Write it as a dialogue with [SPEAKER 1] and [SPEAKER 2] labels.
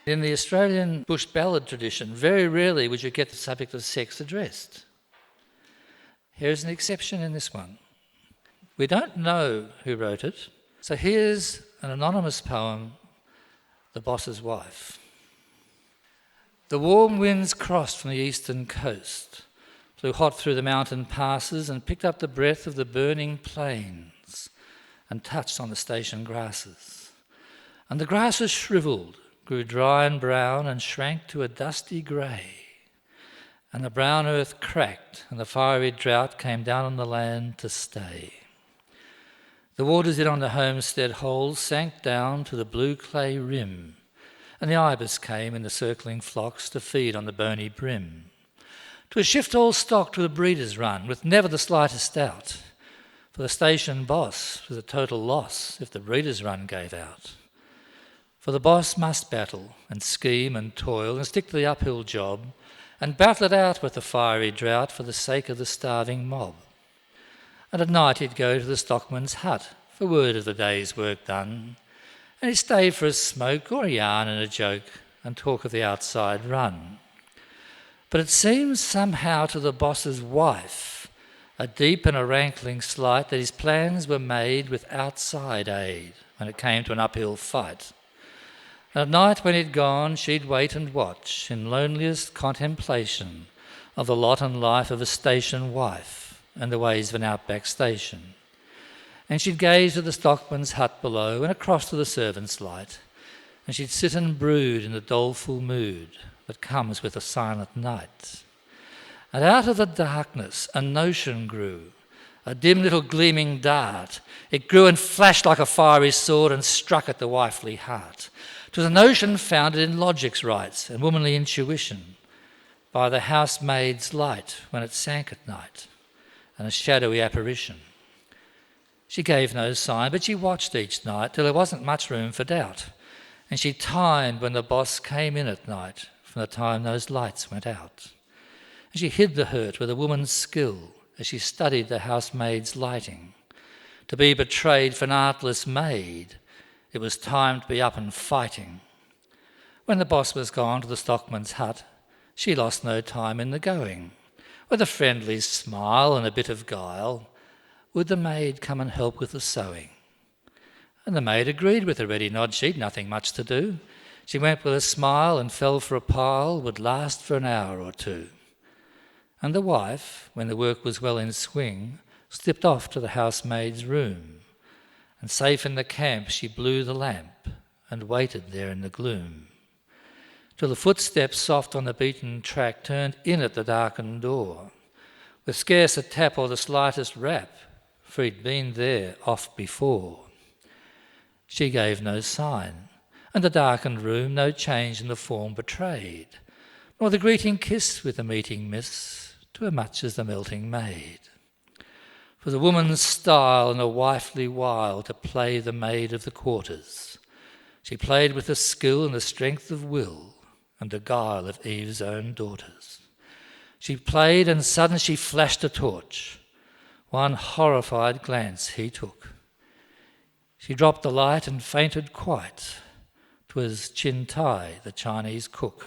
[SPEAKER 1] In the Australian bush ballad tradition, very rarely would you get the subject of sex addressed. Here's an exception in this one. We don't know who wrote it, so here's an anonymous poem, The Boss's Wife. The warm winds crossed from the eastern coast, blew hot through the mountain passes and picked up the breath of the burning plains and touched on the station grasses. And the grasses shrivelled, grew dry and brown and shrank to a dusty grey. And the brown earth cracked and the fiery drought came down on the land to stay. The waters in on the homestead holes sank down to the blue clay rim, and the ibis came in the circling flocks to feed on the bony brim. 'Twas shift all stock to a breeder's run, with never the slightest doubt, for the station boss was a total loss if the breeder's run gave out. For the boss must battle and scheme and toil and stick to the uphill job and battle it out with the fiery drought for the sake of the starving mob. And at night he'd go to the stockman's hut for word of the day's work done, and he'd stay for a smoke or a yarn and a joke and talk of the outside run. But it seems somehow to the boss's wife a deep and a rankling slight that his plans were made with outside aid when it came to an uphill fight. And at night when he'd gone, she'd wait and watch in loneliest contemplation of the lot and life of a station wife and the ways of an outback station. And she'd gaze at the stockman's hut below and across to the servant's light, and she'd sit and brood in the doleful mood that comes with a silent night. And out of the darkness a notion grew, a dim little gleaming dart. It grew and flashed like a fiery sword and struck at the wifely heart. 'Twas a notion founded in logic's rights and womanly intuition, by the housemaid's light when it sank at night, and a shadowy apparition. She gave no sign, but she watched each night till there wasn't much room for doubt, and she timed when the boss came in at night from the time those lights went out. And she hid the hurt with a woman's skill as she studied the housemaid's lighting. To be betrayed for an artless maid, it was time to be up and fighting. When the boss was gone to the stockman's hut, she lost no time in the going. With a friendly smile and a bit of guile, would the maid come and help with the sewing? And the maid agreed with a ready nod, she'd nothing much to do. She went with a smile and fell for a pile, would last for an hour or two. And the wife, when the work was well in swing, slipped off to the housemaid's room, and safe in the camp she blew the lamp and waited there in the gloom, till the footsteps soft on the beaten track turned in at the darkened door, with scarce a tap or the slightest rap, for he'd been there oft before. She gave no sign, and the darkened room no change in the form betrayed, nor the greeting kiss with the meeting miss, to as much as the melting maid. For the woman's style and a wifely wile to play the maid of the quarters, she played with the skill and the strength of will and the guile of Eve's own daughters. She played, and sudden she flashed a torch. One horrified glance he took. She dropped the light and fainted quite. 'Twas Chin Tai, the Chinese cook.